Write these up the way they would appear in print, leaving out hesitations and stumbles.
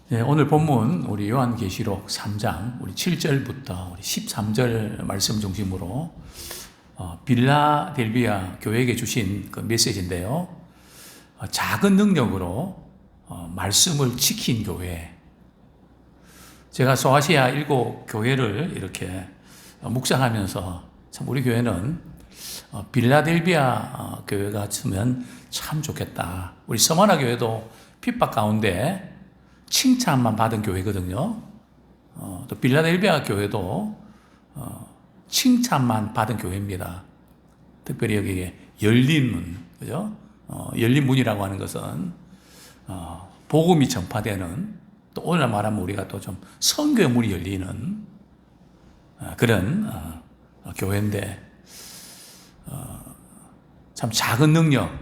네, 오늘 본문 우리 요한계시록 3장 우리 7절부터 우리 13절 말씀 중심으로 빌라델비아 교회에게 주신 그 메시지인데요. 작은 능력으로 말씀을 지킨 교회. 제가 소아시아 7교회를 이렇게 묵상하면서 참 우리 교회는 빌라델비아 교회가 있으면 참 좋겠다. 우리 서머나 교회도 핍박 가운데 칭찬만 받은 교회거든요. 또 빌라델비아 교회도 칭찬만 받은 교회입니다. 특별히 여기에 열린 문, 그죠? 열린 문이라고 하는 것은 복음이 전파되는, 또 오늘날 말하면 우리가 또 좀 선교의 문이 열리는 그런 교회인데, 참 작은 능력,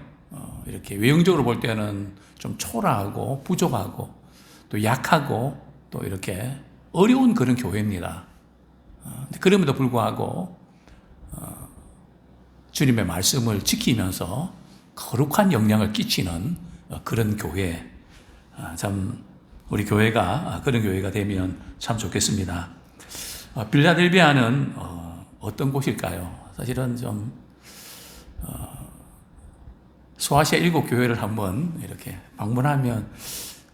이렇게 외형적으로 볼 때는 좀 초라하고 부족하고 또 약하고 또 이렇게 어려운 그런 교회입니다. 그럼에도 불구하고 주님의 말씀을 지키면서 거룩한 영향을 끼치는 그런 교회, 참 우리 교회가 그런 교회가 되면 참 좋겠습니다. 빌라델비아는 어떤 곳일까요? 사실은 좀 소아시아 7교회를 한번 이렇게 방문하면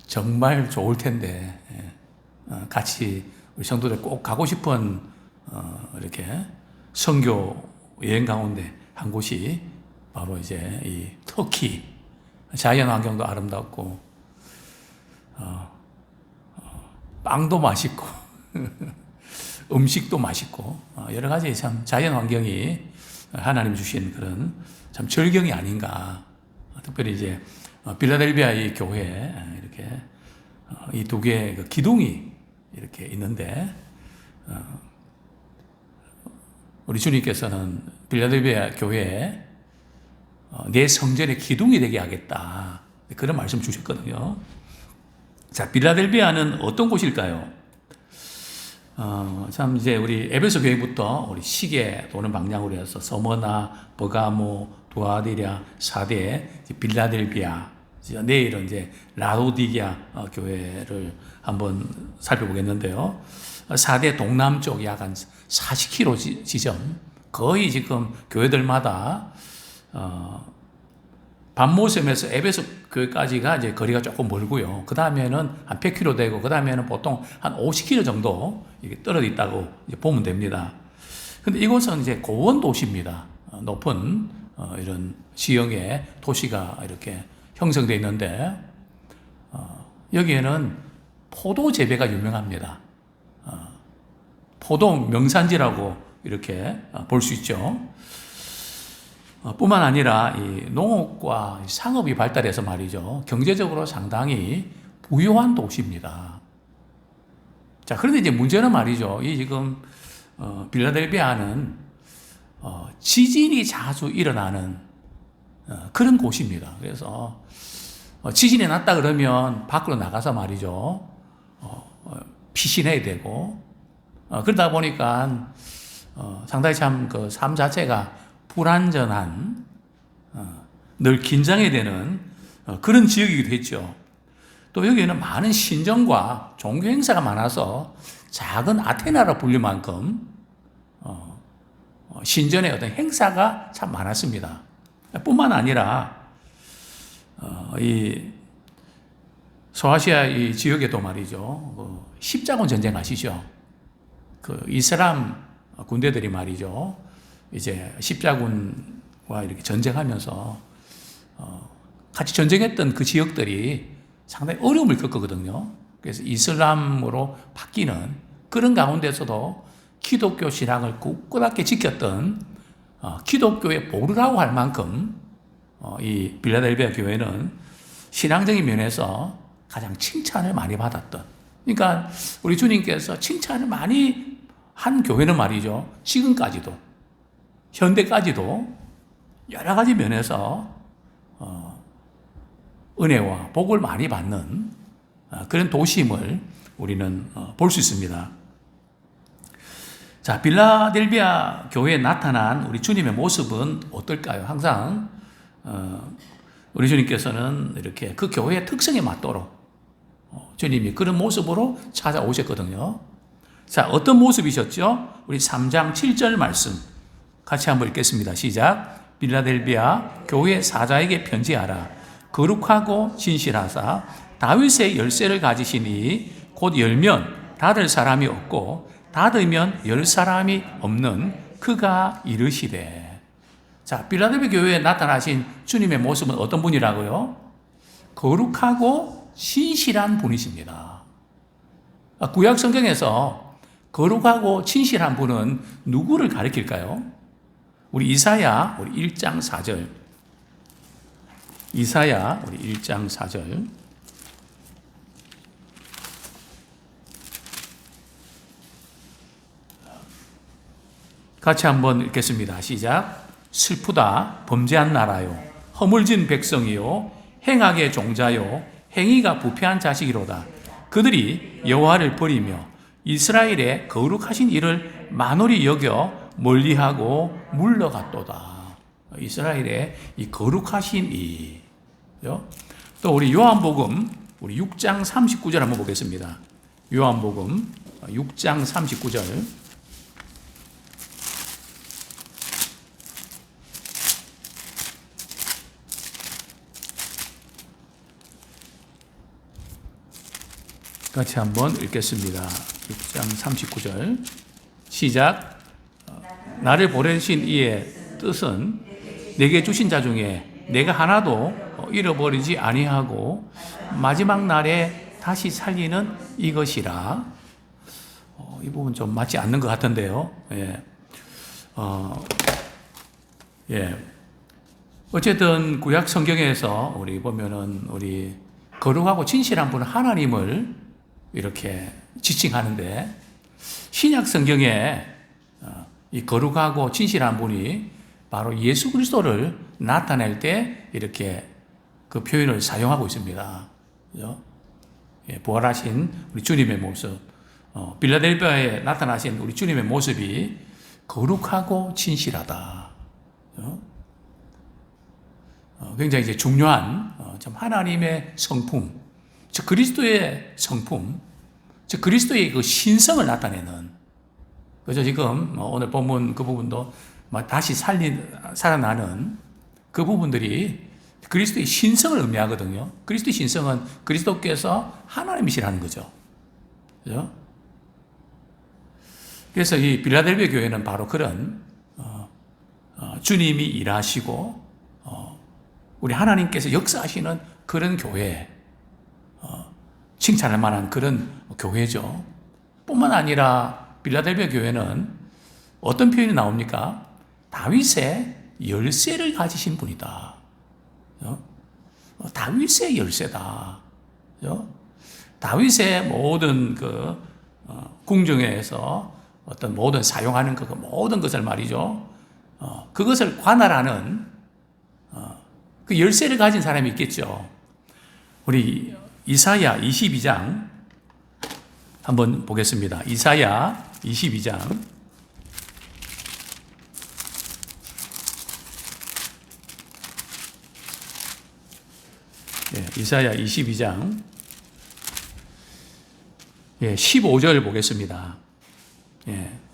정말 좋을 텐데, 같이 우리 성도들 꼭 가고 싶은 이렇게 선교 여행 가운데 한 곳이 바로 이제 이 터키. 자연 환경도 아름답고 빵도 맛있고 음식도 맛있고 여러 가지 참 자연 환경이 하나님 주신 그런 참 절경이 아닌가. 특별히 이제 빌라델비아 이 교회에 이렇게 이 두 개의 그 기둥이 이렇게 있는데, 우리 주님께서는 빌라델비아 교회에 내 성전의 기둥이 되게 하겠다, 그런 말씀 주셨거든요. 자, 빌라델비아는 어떤 곳일까요? 참 이제 우리 에베소 교회부터 우리 시계 도는 방향으로 해서 서머나, 버가모, 두아디랴, 사대, 빌라델비아, 내일은 이제 라오디게아 교회를 한번 살펴보겠는데요. 사대 동남쪽 약 한 40km 지점, 거의 지금 교회들마다 반모섬에서 에베소 교회까지가 이제 거리가 조금 멀고요. 그 다음에는 한 100km 되고, 그 다음에는 보통 한 50km 정도 이렇게 떨어져 있다고 보면 됩니다. 근데 이곳은 이제 고원 도시입니다. 높은 이런 지형의 도시가 이렇게 형성되어 있는데, 여기에는 포도 재배가 유명합니다. 포도 명산지라고 이렇게 볼 수 있죠. 뿐만 아니라 이 농업과 상업이 발달해서 말이죠, 경제적으로 상당히 부유한 도시입니다. 자, 그런데 이제 문제는 말이죠, 이 지금 빌라델비아는 지진이 자주 일어나는 그런 곳입니다. 그래서 지진이 났다 그러면 밖으로 나가서 말이죠, 피신해야 되고, 그러다 보니까 상당히 참 그 삶 자체가 불안전한, 늘 긴장해야 되는 그런 지역이기도 했죠. 또 여기에는 많은 신정과 종교 행사가 많아서 작은 아테나로 불릴 만큼 신전의 어떤 행사가 참 많았습니다. 뿐만 아니라 이 소아시아 이 지역에도 말이죠, 십자군 전쟁 아시죠? 그 이슬람 군대들이 말이죠, 이제 십자군과 이렇게 전쟁하면서 같이 전쟁했던 그 지역들이 상당히 어려움을 겪거든요. 그래서 이슬람으로 바뀌는 그런 가운데서도 기독교 신앙을 굳건하게 지켰던 기독교의 보루라고 할 만큼 이 빌라델비아 교회는 신앙적인 면에서 가장 칭찬을 많이 받았던, 그러니까 우리 주님께서 칭찬을 많이 한 교회는 말이죠, 지금까지도 현대까지도 여러 가지 면에서 은혜와 복을 많이 받는 그런 도시임을 우리는 볼 수 있습니다. 자, 빌라델비아 교회에 나타난 우리 주님의 모습은 어떨까요? 항상 우리 주님께서는 이렇게 그 교회의 특성에 맞도록 주님이 그런 모습으로 찾아오셨거든요. 자, 어떤 모습이셨죠? 우리 3장 7절 말씀 같이 한번 읽겠습니다. 시작. 빌라델비아 교회 사자에게 편지하라. 거룩하고 진실하사 다윗의 열쇠를 가지시니 곧 열면 닫을 사람이 없고 닫으면 열 사람이 없는 그가 이르시되. 자, 빌라델비아 교회에 나타나신 주님의 모습은 어떤 분이라고요? 거룩하고 신실한 분이십니다. 구약 성경에서 거룩하고 진실한 분은 누구를 가리킬까요? 우리 이사야 우리 1장 4절. 이사야 우리 1장 4절. 같이 한번 읽겠습니다. 시작. 슬프다 범죄한 나라요 허물진 백성이요 행악의 종자요 행위가 부패한 자식이로다. 그들이 여호와를 버리며 이스라엘의 거룩하신 이를 만홀히 여겨 멀리하고 물러갔도다. 이스라엘의 이 거룩하신 이. 또 우리 요한복음 우리 6장 39절 한번 보겠습니다. 요한복음 6장 39절. 같이 한번 읽겠습니다. 6장 39절 시작. 나를 보내신 이의 뜻은 내게 주신 자 중에 내가 하나도 잃어버리지 아니하고 마지막 날에 다시 살리는 이것이라. 이 부분 좀 맞지 않는 것 같은데요. 어쨌든 구약 성경에서 우리 보면은 우리 거룩하고 진실한 분은 하나님을 이렇게 지칭하는데, 신약 성경에 이 거룩하고 진실한 분이 바로 예수 그리스도를 나타낼 때 이렇게 그 표현을 사용하고 있습니다. 부활하신 우리 주님의 모습, 빌라델비아에 나타나신 우리 주님의 모습이 거룩하고 진실하다. 굉장히 이제 중요한 참 하나님의 성품, 즉 그리스도의 성품, 즉 그리스도의 그 신성을 나타내는, 그죠? 지금 오늘 본문 그 부분도 다시 살아나는 그 부분들이 그리스도의 신성을 의미하거든요. 그리스도의 신성은 그리스도께서 하나님이시라는 거죠. 그죠? 그래서 이 빌라델비아 교회는 바로 그런 주님이 일하시고 우리 하나님께서 역사하시는 그런 교회, 칭찬할 만한 그런 교회죠. 뿐만 아니라 빌라델비아 교회는 어떤 표현이 나옵니까? 다윗의 열쇠를 가지신 분이다. 다윗의 열쇠다. 다윗의 모든 그 궁정에서 어떤 모든 사용하는 그 모든 것을 말이죠. 그것을 관할하는 그 열쇠를 가진 사람이 있겠죠. 우리 이사야 22장 한번 보겠습니다. 이사야 22장. 이사야 22장 15절 보겠습니다.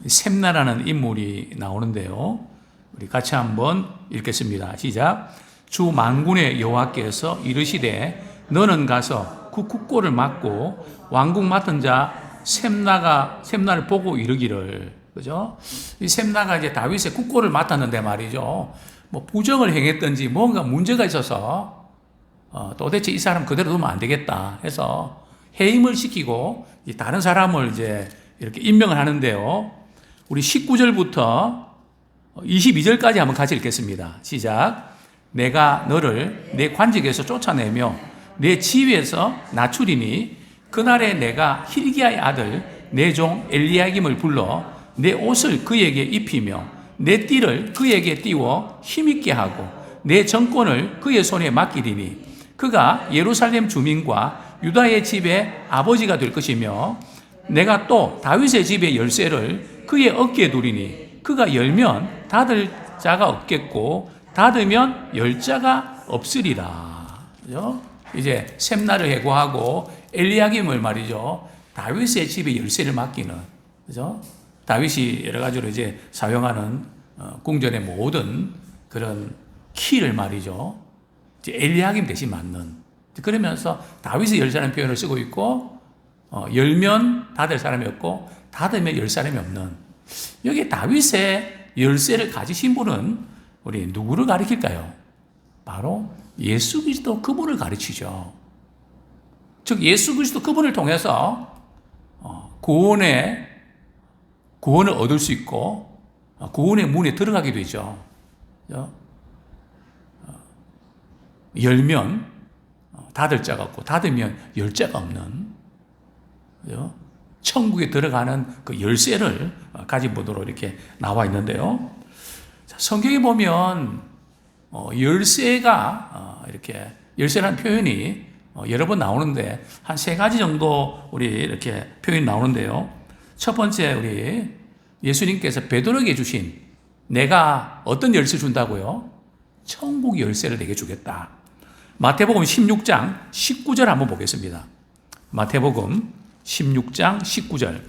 셈나라는 인물이 나오는데요. 우리 같이 한번 읽겠습니다. 시작. 주 만군의 여호와께서 이르시되 너는 가서 그 국고를 맡고 왕국 맡은 자 셈나를 보고 이르기를. 그죠? 이 셈나가 이제 다윗의 국고를 맡았는데 말이죠. 뭐 부정을 행했든지 뭔가 문제가 있어서 도대체 이 사람 그대로 두면 안 되겠다 해서 해임을 시키고 다른 사람을 이제 이렇게 임명을 하는데요. 우리 19절부터 22절까지 한번 같이 읽겠습니다. 시작. 내가 너를 내 관직에서 쫓아내며 내 지위에서 낮추리니 그날에 내가 hil기야의 아들 내 종 엘리야김을 불러 내 옷을 그에게 입히며 내 띠를 그에게 띄워 힘있게 하고 내 정권을 그의 손에 맡기리니 그가 예루살렘 주민과 유다의 집의 아버지가 될 것이며 내가 또 다윗의 집의 열쇠를 그의 어깨에 두리니 그가 열면 닫을 자가 없겠고 닫으면 열 자가 없으리라. 그죠? 이제 셈나를 해고하고 엘리야김을 말이죠. 다윗의 집에 열쇠를 맡기는, 그죠? 다윗이 여러 가지로 이제 사용하는 궁전의 모든 그런 키를 말이죠. 이제 엘리야김 대신 맡는. 그러면서 다윗의 열쇠라는 표현을 쓰고 있고, 열면 닫을 사람이 없고, 닫으면 열 사람이 없는. 여기 다윗의 열쇠를 가지신 분은 우리 누구를 가리킬까요? 바로 예수 그리스도 그분을 가르치죠. 즉 예수 그리스도 그분을 통해서 구원을 얻을 수 있고 구원의 문에 들어가게 되죠. 열면 닫을 자가 없고 닫으면 열 자가 없는 천국에 들어가는 그 열쇠를 가진 분으로 이렇게 나와 있는데요. 성경에 보면 열쇠가 이렇게 열쇠라는 표현이 여러 번 나오는데 한 세 가지 정도 우리 이렇게 표현이 나오는데요. 첫 번째 우리 예수님께서 베드로에게 주신 내가 어떤 열쇠 준다고요? 천국 열쇠를 내게 주겠다. 마태복음 16장 19절 한번 보겠습니다. 마태복음 16장 19절.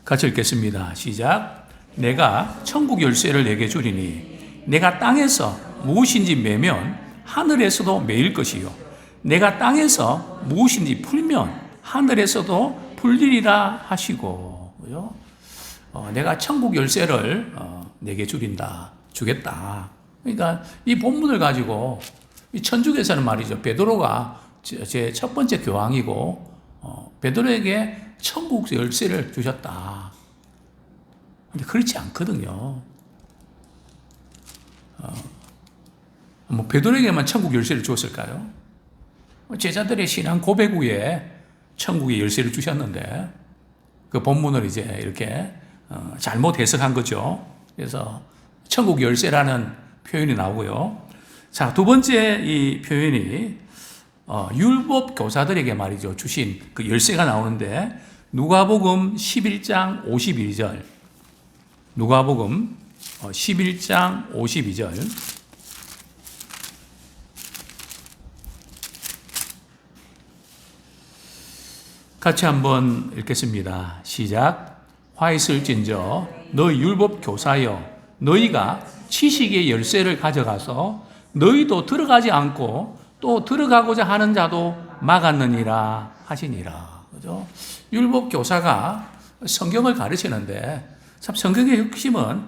같이 읽겠습니다. 시작. 내가 천국 열쇠를 내게 주리니 내가 땅에서 무엇인지 매면 하늘에서도 매일 것이요 내가 땅에서 무엇인지 풀면 하늘에서도 풀리리라 하시고 내가 천국 열쇠를 내게 주겠다. 그러니까 이 본문을 가지고 이 천주교에서는 말이죠. 베드로가 제 첫 번째 교황이고 베드로에게 천국 열쇠를 주셨다. 근데 그렇지 않거든요. 뭐 베드로에게만 천국 열쇠를 주었을까요? 제자들의 신앙 고백 후에 천국의 열쇠를 주셨는데 그 본문을 이제 이렇게 잘못 해석한 거죠. 그래서 천국 열쇠라는 표현이 나오고요. 자, 두 번째 이 표현이 율법 교사들에게 말이죠. 주신 그 열쇠가 나오는데 누가복음 11장 52절. 누가복음 11장 52절. 같이 한번 읽겠습니다. 시작. 화 있을진저 너희 율법 교사여 너희가 지식의 열쇠를 가져가서 너희도 들어가지 않고 또 들어가고자 하는 자도 막았느니라 하시니라. 그죠? 율법 교사가 성경을 가르치는데 참 성경의 핵심은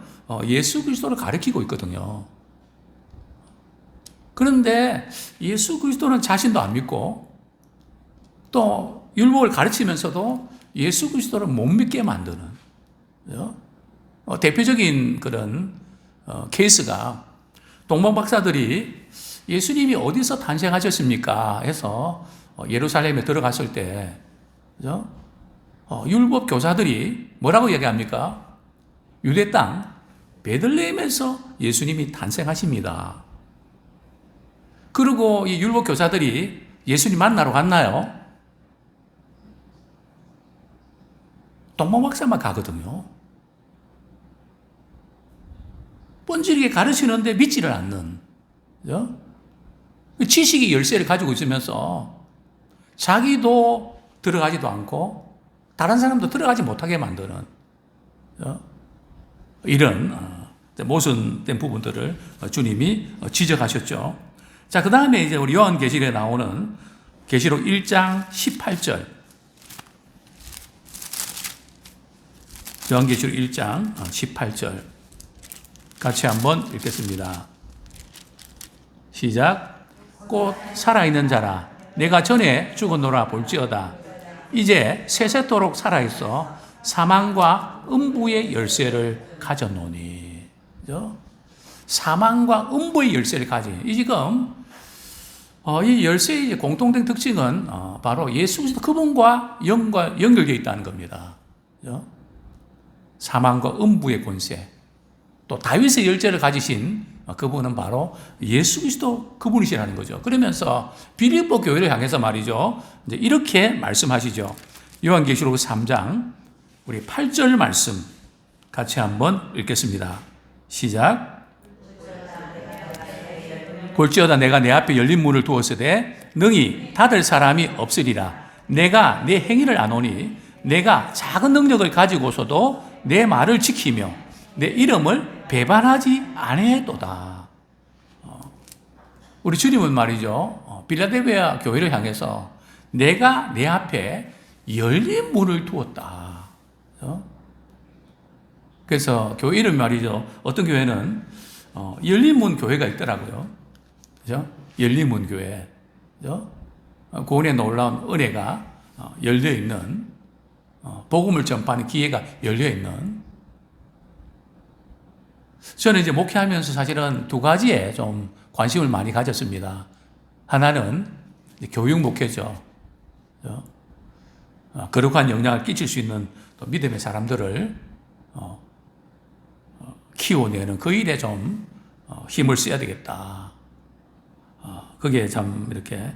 예수 그리스도를 가르치고 있거든요. 그런데 예수 그리스도는 자신도 안 믿고 또 율법을 가르치면서도 예수 그리스도를 못 믿게 만드는 대표적인 그런 케이스가 동방 박사들이 예수님이 어디서 탄생하셨습니까? 해서 예루살렘에 들어갔을 때 율법 교사들이 뭐라고 얘기합니까? 유대 땅 베들레헴에서 예수님이 탄생하십니다. 그리고 이 율법 교사들이 예수님 만나러 갔나요? 동방 박사만 가거든요. 뻔질게 가르치는데 믿지를 않는 지식의 열쇠를 가지고 있으면서 자기도 들어가지도 않고 다른 사람도 들어가지 못하게 만드는 이런 모순된 부분들을 주님이 지적하셨죠. 자, 그 다음에 이제 우리 요한계시록에 나오는 계시록 1장 18절. 요한계시록 1장 18절. 같이 한번 읽겠습니다. 시작. 곧 살아있는 자라 내가 전에 죽었노라 볼지어다 이제 세세토록 살아있어 사망과 음부의 열쇠를 가졌노니. 그죠? 사망과 음부의 열쇠를 가진 이 지금 이 열쇠의 공통된 특징은 바로 예수 그리스도 그분과 연결되어 있다는 겁니다. 그죠? 사망과 음부의 권세 또 다윗의 열쇠를 가지신 그분은 바로 예수 그리스도 그분이시라는 거죠. 그러면서 빌립보 교회를 향해서 말이죠. 이제 이렇게 말씀하시죠. 요한계시록 3장 우리 8절 말씀 같이 한번 읽겠습니다. 시작. 볼지어다 내가 내 앞에 열린 문을 두었으되 능히 닫을 사람이 없으리라. 내가 내 행위를 아노니 내가 작은 능력을 가지고서도 내 말을 지키며 내 이름을 배반하지 아니했도다. 우리 주님은 말이죠, 빌라델비아 교회를 향해서 내가 내 앞에 열린 문을 두었다. 그래서 교회 이름 말이죠, 어떤 교회는 열린 문 교회가 있더라고요. 그죠? 열린 문 교회. 그죠? 구원의 놀라운 은혜가 열려 있는, 복음을 전파하는 기회가 열려 있는. 저는 이제 목회하면서 사실은 두 가지에 좀 관심을 많이 가졌습니다. 하나는 교육 목회죠. 그죠? 거룩한 영향을 끼칠 수 있는 또 믿음의 사람들을 키워내는 그 일에 좀 힘을 써야 되겠다. 거기에 참 이렇게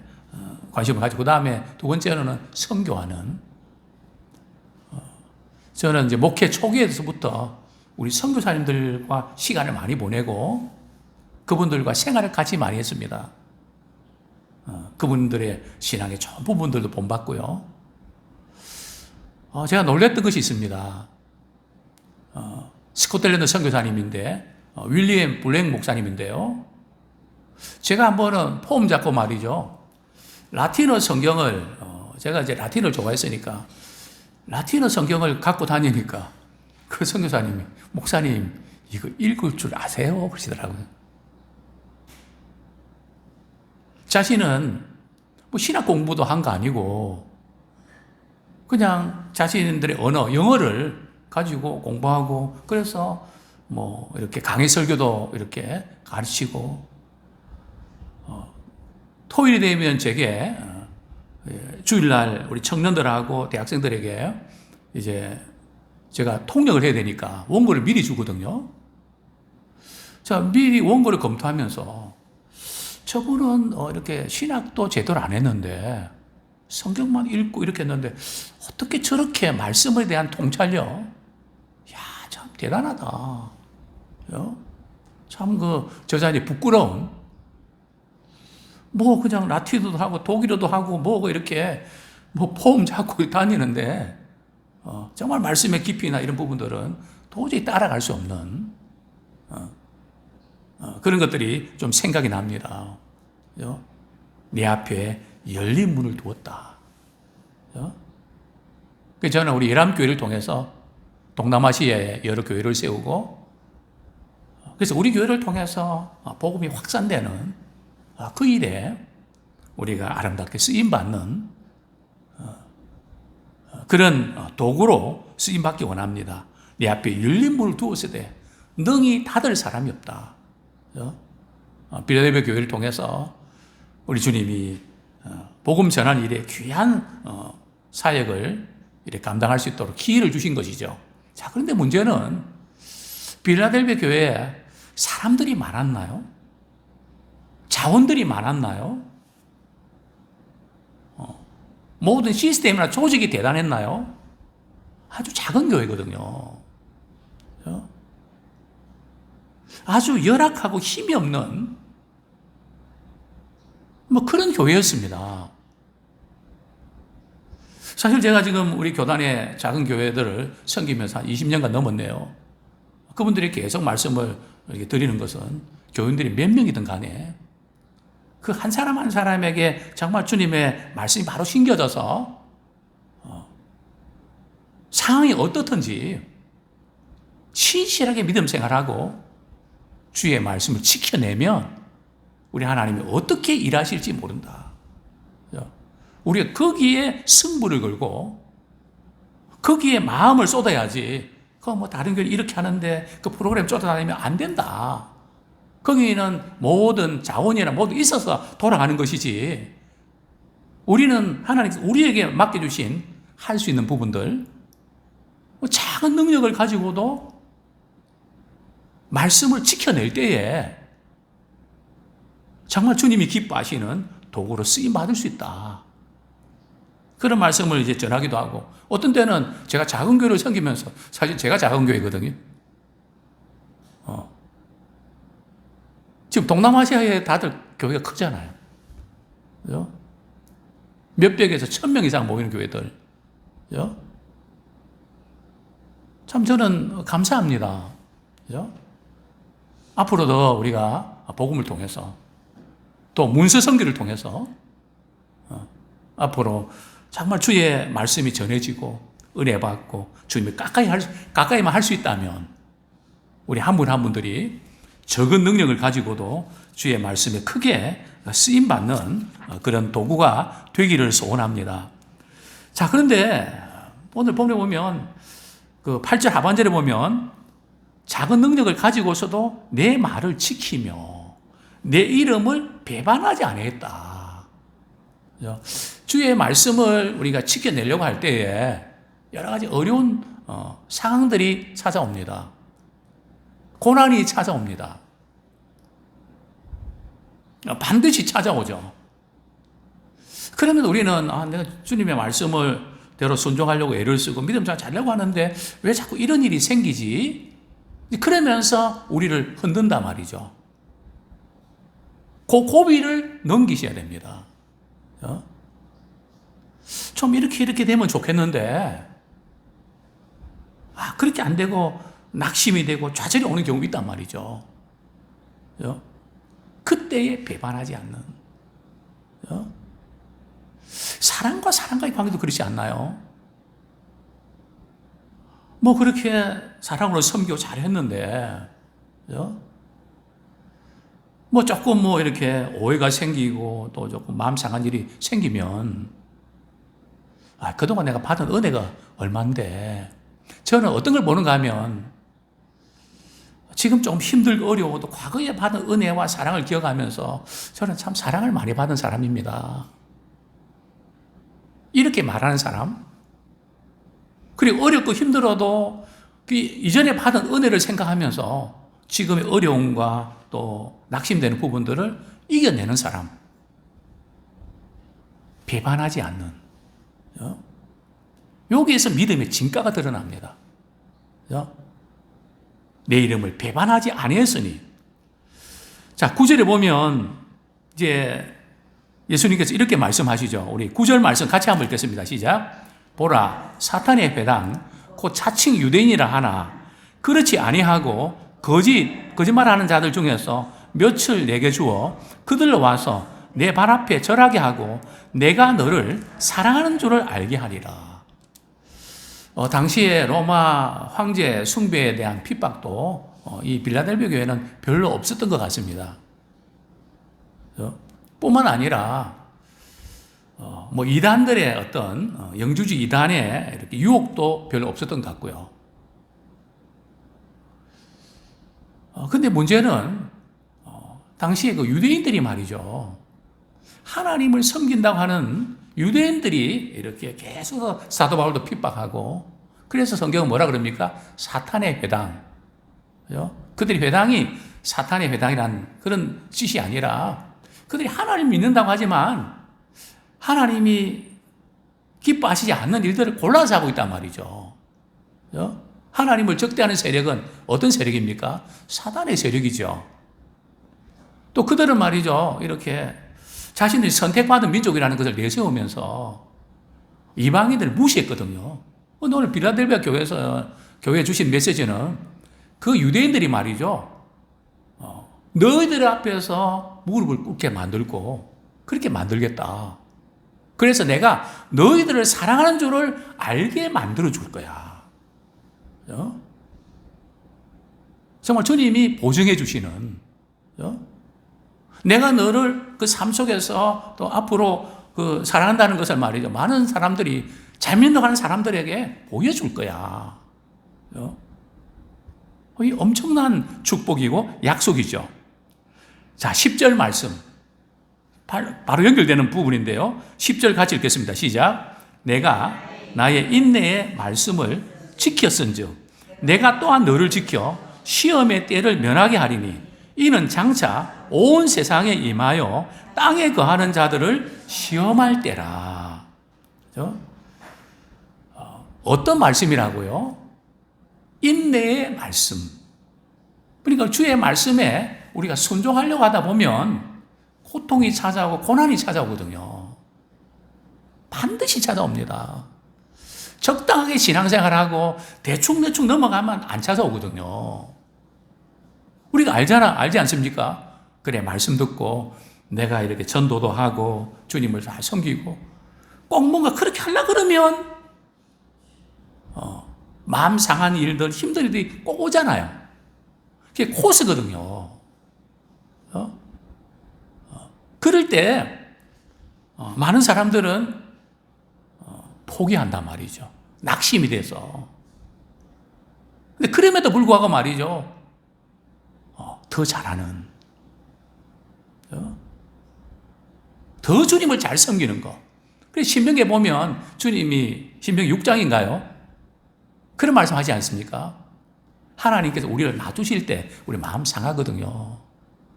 관심을 가지고, 그 다음에 두 번째로는 선교하는. 저는 이제 목회 초기에서부터 우리 선교사님들과 시간을 많이 보내고 그분들과 생활을 같이 많이 했습니다. 그분들의 신앙의 좋은 부분들도 본받고요. 제가 놀랬던 것이 있습니다. 스코틀랜드 선교사님인데 윌리엄 블랙 목사님인데요. 제가 한번은 폼 잡고 말이죠, 라틴어 성경을, 제가 이제 라틴어를 좋아했으니까 라틴어 성경을 갖고 다니니까 그 선교사님이, 목사님 이거 읽을 줄 아세요? 그러시더라고요. 자신은 뭐 신학 공부도 한 거 아니고 그냥 자신들의 언어, 영어를 가지고 공부하고, 그래서 뭐 이렇게 강의 설교도 이렇게 가르치고, 토요일이 되면 제게 주일날 우리 청년들하고 대학생들에게 이제 제가 통역을 해야 되니까 원고를 미리 주거든요. 자, 미리 원고를 검토하면서 저분은 이렇게 신학도 제대로 안 했는데 성경만 읽고 이렇게 했는데 어떻게 저렇게 말씀에 대한 통찰력, 야, 참 대단하다. 참 그 저자니 부끄러운, 뭐 그냥 라틴어도 하고 독일어도 하고 뭐 이렇게 뭐 폼 잡고 다니는데 정말 말씀의 깊이나 이런 부분들은 도저히 따라갈 수 없는 그런 것들이 좀 생각이 납니다. 내 앞에 열린 문을 두었다. 그래서 저는 우리 예람교회를 통해서 동남아시아에 여러 교회를 세우고, 그래서 우리 교회를 통해서 복음이 확산되는 그 일에 우리가 아름답게 쓰임받는 그런 도구로 쓰임받기 원합니다. 내 앞에 열린 문을 두었으되 능히 닫을 사람이 없다. 빌라델비아 교회를 통해서 우리 주님이 복음 전하는 일에 귀한 사역을 이렇게 감당할 수 있도록 기회를 주신 것이죠. 자, 그런데 문제는 빌라델비아 교회에 사람들이 많았나요? 자원들이 많았나요? 모든 시스템이나 조직이 대단했나요? 아주 작은 교회거든요. 아주 열악하고 힘이 없는 뭐 그런 교회였습니다. 사실 제가 지금 우리 교단의 작은 교회들을 섬기면서 한 20년간 넘었네요. 그분들이 계속 말씀을 이렇게 드리는 것은 교인들이 몇 명이든 간에 그 한 사람 한 사람에게 정말 주님의 말씀이 바로 심겨져서 상황이 어떻든지 신실하게 믿음 생활하고 주의 말씀을 지켜내면 우리 하나님이 어떻게 일하실지 모른다. 우리가 거기에 승부를 걸고 거기에 마음을 쏟아야지, 그 뭐 다른 걸 이렇게 하는데 그 프로그램 쫓아다니면 안 된다. 거기는 모든 자원이나 모두 있어서 돌아가는 것이지, 우리는 하나님께서 우리에게 맡겨주신 할 수 있는 부분들, 작은 능력을 가지고도 말씀을 지켜낼 때에 정말 주님이 기뻐하시는 도구로 쓰임받을 수 있다. 그런 말씀을 이제 전하기도 하고, 어떤 때는 제가 작은 교회를 섬기면서, 사실 제가 작은 교회거든요. 지금 동남아시아에 다들 교회가 크잖아요. 그죠? 몇백에서 1000명 이상 모이는 교회들. 그죠? 참 저는 감사합니다. 그죠? 앞으로도 우리가 복음을 통해서 또 문서 선교를 통해서 앞으로 정말 주의 말씀이 전해지고 은혜 받고 주님이 가까이만 할 수 있다면 우리 한 분 한 분들이 적은 능력을 가지고도 주의 말씀에 크게 쓰임 받는 그런 도구가 되기를 소원합니다. 자, 그런데 오늘 본문에 보면 그 8절 하반절에 보면 작은 능력을 가지고서도 내 말을 지키며 내 이름을 배반하지 아니했다. 주의 말씀을 우리가 지켜내려고 할 때에 여러 가지 어려운 상황들이 찾아옵니다. 고난이 찾아옵니다. 반드시 찾아오죠. 그러면 우리는 내가 주님의 말씀을 대로 순종하려고 애를 쓰고 믿음 잘 자려고 하는데 왜 자꾸 이런 일이 생기지? 그러면서 우리를 흔든단 말이죠. 그 고비를 넘기셔야 됩니다. 좀 이렇게 되면 좋겠는데 그렇게 안 되고 낙심이 되고 좌절이 오는 경우가 있단 말이죠. 그때에 배반하지 않는 사람과 사람과의 관계도 그렇지 않나요? 뭐 그렇게 사랑으로 섬기고 잘했는데 뭐 조금 뭐 이렇게 오해가 생기고 또 조금 마음 상한 일이 생기면 그동안 내가 받은 은혜가 얼만데 저는 어떤 걸 보는가 하면 지금 좀 힘들고 어려워도 과거에 받은 은혜와 사랑을 기억하면서 저는 참 사랑을 많이 받은 사람입니다. 이렇게 말하는 사람, 그리고 어렵고 힘들어도 이전에 받은 은혜를 생각하면서 지금의 어려움과 또 낙심되는 부분들을 이겨내는 사람, 배반하지 않는, 여기에서 믿음의 진가가 드러납니다. 내 이름을 배반하지 아니했으니. 자, 9절에 보면 이제 예수님께서 이렇게 말씀하시죠. 우리 9절 말씀 같이 한번 읽겠습니다. 시작. 보라, 사탄의 회당 곧 자칭 유대인이라 하나 그렇지 아니하고 거짓말하는 자들 중에서 몇을 내게 주어 그들로 와서 내 발 앞에 절하게 하고 내가 너를 사랑하는 줄을 알게 하리라. 당시에 로마 황제 숭배에 대한 핍박도 이 빌라델비아 교회는 별로 없었던 것 같습니다. 뿐만 아니라 뭐 이단들의 어떤 영주주의 이단의 이렇게 유혹도 별로 없었던 것 같고요. 근데 문제는 당시에 그 유대인들이 말이죠. 하나님을 섬긴다고 하는 유대인들이 이렇게 계속 사도 바울도 핍박하고, 그래서 성경은 뭐라 그럽니까? 사탄의 회당. 그들이 회당이 사탄의 회당이라는 그런 뜻이 아니라 그들이 하나님 믿는다고 하지만 하나님이 기뻐하시지 않는 일들을 골라서 하고 있단 말이죠. 하나님을 적대하는 세력은 어떤 세력입니까? 사탄의 세력이죠. 또 그들은 말이죠, 이렇게 자신들이 선택받은 민족이라는 것을 내세우면서 이방인들을 무시했거든요. 오늘 빌라델비아 교회에 주신 메시지는 그 유대인들이 말이죠, 너희들 앞에서 무릎을 꿇게 만들고 그렇게 만들겠다. 그래서 내가 너희들을 사랑하는 줄을 알게 만들어 줄 거야. 정말 주님이 보증해 주시는, 내가 너를 그 삶 속에서 또 앞으로 그 사랑한다는 것을 말이죠, 많은 사람들이 잘 믿어가는 사람들에게 보여줄 거야. 이 엄청난 축복이고 약속이죠. 자, 10절 말씀 바로 연결되는 부분인데요. 10절 같이 읽겠습니다. 시작. 내가 나의 인내의 말씀을 지켰은즉 내가 또한 너를 지켜 시험의 때를 면하게 하리니 이는 장차 온 세상에 임하여 땅에 거하는 자들을 시험할 때라. 어떤 말씀이라고요? 인내의 말씀. 그러니까 주의 말씀에 우리가 순종하려고 하다 보면 고통이 찾아오고 고난이 찾아오거든요. 반드시 찾아옵니다. 적당하게 신앙생활하고 대충 넘어가면 안 찾아오거든요. 우리가 알지 않습니까? 그래, 말씀 듣고 내가 이렇게 전도도 하고 주님을 잘 섬기고 꼭 뭔가 그렇게 하려고 그러면 마음 상한 일들, 힘든 일들이 꼭 오잖아요. 그게 코스거든요. 그럴 때 많은 사람들은 포기한단 말이죠. 낙심이 돼서. 근데 그럼에도 불구하고 말이죠. 더 잘하는, 더 주님을 잘 섬기는 거. 그래서 신명기에 보면 주님이 신명기 6장인가요? 그런 말씀 하지 않습니까? 하나님께서 우리를 놔두실 때 우리 마음 상하거든요.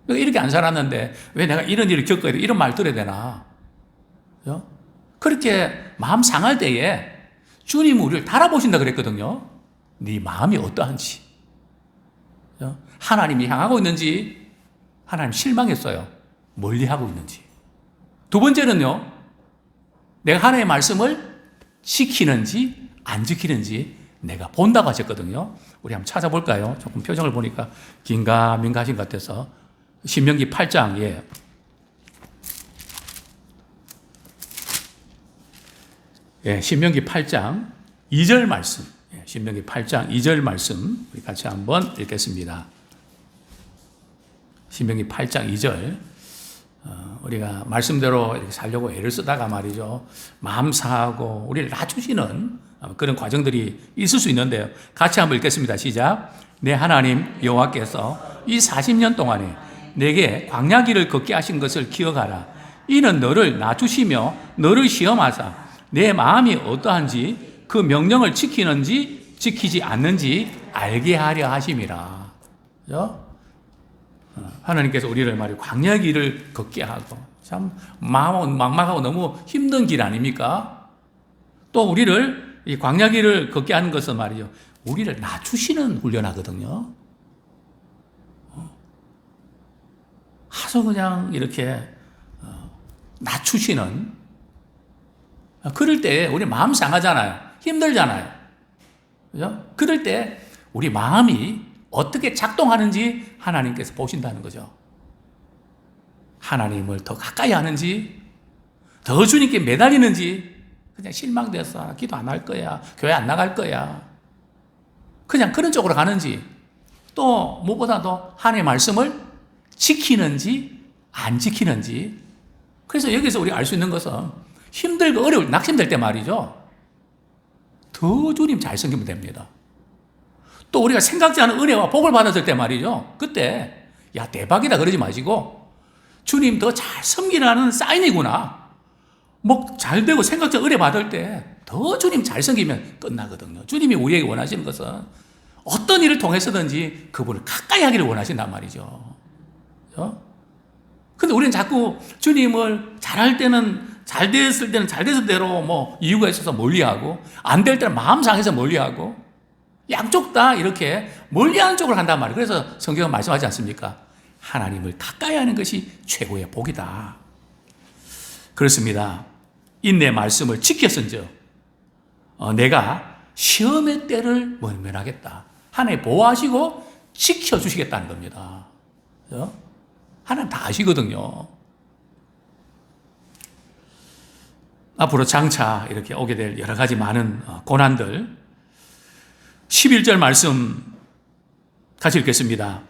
이렇게 안 살았는데 왜 내가 이런 일을 겪어야 돼? 이런 말 들어야 되나? 그렇게 마음 상할 때에 주님은 우리를 달아보신다 그랬거든요. 네 마음이 어떠한지. 하나님이 향하고 있는지, 하나님 실망했어요. 멀리하고 있는지. 두 번째는요, 내가 하나님의 말씀을 지키는지 안 지키는지 내가 본다고 하셨거든요. 우리 한번 찾아볼까요? 조금 표정을 보니까 긴가민가 하신 것 같아서. 신명기 8장에 신명기 8장 2절 말씀, 신명기 8장 2절 말씀 우리 같이 한번 읽겠습니다. 신명기 8장 2절. 우리가 말씀대로 이렇게 살려고 애를 쓰다가 말이죠, 마음 상하고 우리를 낮추시는 그런 과정들이 있을 수 있는데요. 같이 한번 읽겠습니다. 시작. 내 하나님 여호와께서 이 40년 동안에 내게 광야길을 걷게 하신 것을 기억하라. 이는 너를 낮추시며 너를 시험하사 내 마음이 어떠한지 그 명령을 지키는지 지키지 않는지 알게 하려 하심이라. 그죠? 하나님께서 우리를 말이 광야 길을 걷게 하고, 참 마음은 막막하고 너무 힘든 길 아닙니까? 또 우리를 이 광야 길을 걷게 하는 것은 말이죠, 우리를 낮추시는 훈련하거든요. 하소 그냥 이렇게 낮추시는. 그럴 때 우리 마음 상하잖아요. 힘들잖아요. 그죠? 그럴 때 우리 마음이 어떻게 작동하는지 하나님께서 보신다는 거죠. 하나님을 더 가까이 하는지, 더 주님께 매달리는지, 그냥 실망돼서 기도 안 할 거야, 교회 안 나갈 거야, 그냥 그런 쪽으로 가는지, 또 무엇보다도 하나님의 말씀을 지키는지 안 지키는지. 그래서 여기서 우리가 알 수 있는 것은 힘들고 어려울, 낙심될 때 말이죠, 더 주님 잘 섬기면 됩니다. 또 우리가 생각지 않은 은혜와 복을 받았을 때 말이죠, 그때 야 대박이다 그러지 마시고, 주님 더 잘 섬기라는 사인이구나, 뭐 잘 되고 생각지 않은 은혜 받을 때 더 주님 잘 섬기면 끝나거든요. 주님이 우리에게 원하시는 것은 어떤 일을 통해서든지 그분을 가까이 하기를 원하신단 말이죠. 근데 우리는 자꾸 주님을 잘할 때는 잘 됐을 때는 잘 됐을 대로 뭐 이유가 있어서 멀리하고, 안 될 때는 마음 상해서 멀리하고, 양쪽 다 이렇게 멀리하는 쪽으로 간단 말이에요. 그래서 성경은 말씀하지 않습니까? 하나님을 가까이 하는 것이 최고의 복이다. 그렇습니다. 인내 말씀을 지켰은즉 내가 시험의 때를 면면하겠다. 하나님 보호하시고 지켜주시겠다는 겁니다. 하나님 다 아시거든요. 앞으로 장차 이렇게 오게 될 여러 가지 많은 고난들, 11절 말씀 같이 읽겠습니다.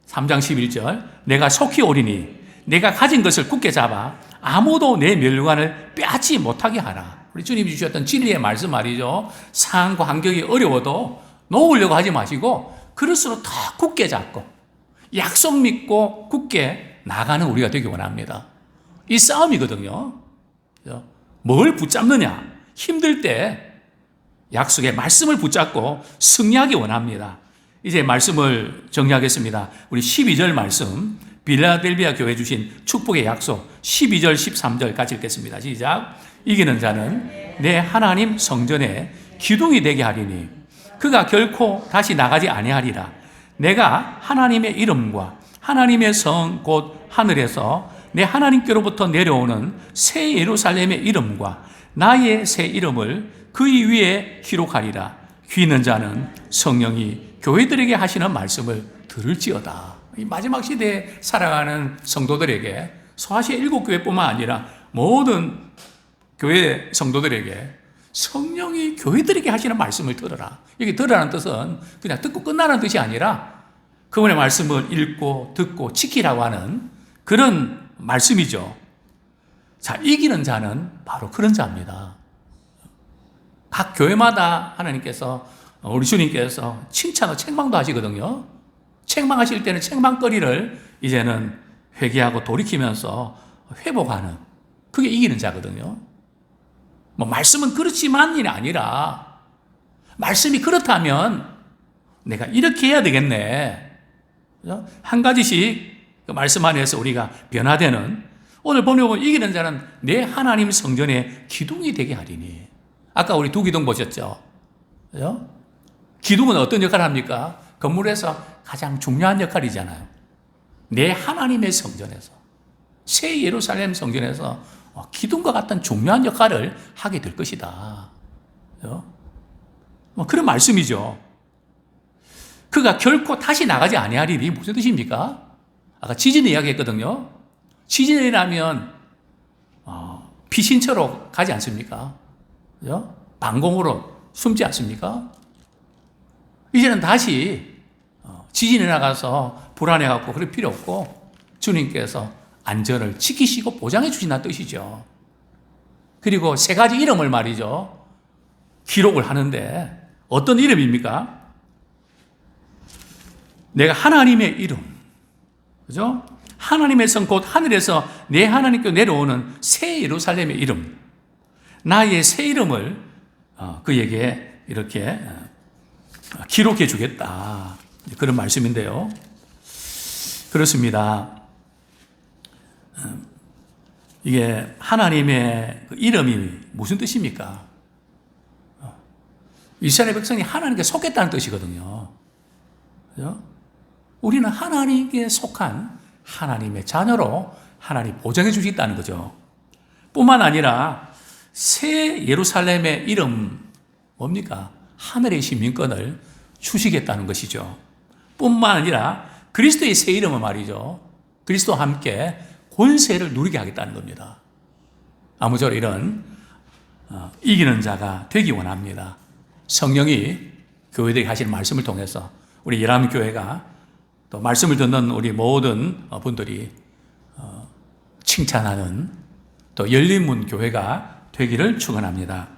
3장 11절. 내가 속히 오리니 내가 가진 것을 굳게 잡아 아무도 내 멸류관을 빼앗지 못하게 하라. 우리 주님이 주셨던 진리의 말씀 말이죠. 상황과 환경이 어려워도 놓으려고 하지 마시고 그럴수록 더 굳게 잡고 약속 믿고 굳게 나가는 우리가 되기 원합니다. 이 싸움이거든요. 뭘 붙잡느냐? 힘들 때 약속의 말씀을 붙잡고 승리하기 원합니다. 이제 말씀을 정리하겠습니다. 우리 12절 말씀, 빌라델비아 교회 주신 축복의 약속 12절 13절 같이 읽겠습니다. 시작. 이기는 자는 내 하나님 성전에 기둥이 되게 하리니 그가 결코 다시 나가지 아니하리라. 내가 하나님의 이름과 하나님의 성 곧 하늘에서 내 하나님께로부터 내려오는 새 예루살렘의 이름과 나의 새 이름을 그의 위에 기록하리라. 귀 있는 자는 성령이 교회들에게 하시는 말씀을 들을지어다. 이 마지막 시대에 살아가는 성도들에게, 소아시아 7교회뿐만 아니라 모든 교회 성도들에게 성령이 교회들에게 하시는 말씀을 들어라. 여기 들으라는 뜻은 그냥 듣고 끝나는 뜻이 아니라 그분의 말씀을 읽고 듣고 지키라고 하는 그런 말씀이죠. 자, 이기는 자는 바로 그런 자입니다. 각 교회마다 하나님께서, 우리 주님께서 칭찬과 책망도 하시거든요. 책망하실 때는 책망거리를 이제는 회개하고 돌이키면서 회복하는, 그게 이기는 자거든요. 뭐 말씀은 그렇지만이 아니라 말씀이 그렇다면 내가 이렇게 해야 되겠네. 한 가지씩 그 말씀 안에서 우리가 변화되는, 오늘 보면 이기는 자는 내 하나님 성전의 기둥이 되게 하리니. 아까 우리 두 기둥 보셨죠? 그죠? 기둥은 어떤 역할을 합니까? 건물에서 가장 중요한 역할이잖아요. 내 하나님의 성전에서, 새 예루살렘 성전에서 기둥과 같은 중요한 역할을 하게 될 것이다. 그죠? 뭐 그런 말씀이죠. 그가 결코 다시 나가지 아니하리니 무슨 뜻입니까? 아까 지진 이야기했거든요. 지진이 나면 피신처로 가지 않습니까? 그죠? 방공으로 숨지 않습니까? 이제는 다시 지진이 나가서 불안해갖고 그럴 필요 없고 주님께서 안전을 지키시고 보장해 주신다는 뜻이죠. 그리고 세 가지 이름을 말이죠. 기록을 하는데 어떤 이름입니까? 내가 하나님의 이름, 그죠? 하나님의 성 곧 하늘에서 내 하나님께 내려오는 새 예루살렘의 이름, 나의 새 이름을 그에게 이렇게 기록해 주겠다. 그런 말씀인데요. 그렇습니다. 이게 하나님의 이름이 무슨 뜻입니까? 이스라엘 백성이 하나님께 속했다는 뜻이거든요. 그죠? 우리는 하나님께 속한 하나님의 자녀로 하나님 보장해 주시겠다는 거죠. 뿐만 아니라 새 예루살렘의 이름 뭡니까? 하늘의 시민권을 주시겠다는 것이죠. 뿐만 아니라 그리스도의 새 이름은 말이죠. 그리스도와 함께 권세를 누리게 하겠다는 겁니다. 아무쪼록 이런 이기는 자가 되기 원합니다. 성령이 교회들에게 하시는 말씀을 통해서 우리 예람교회가 또 말씀을 듣는 우리 모든 분들이 칭찬하는 또 열린 문 교회가 되기를 축원합니다.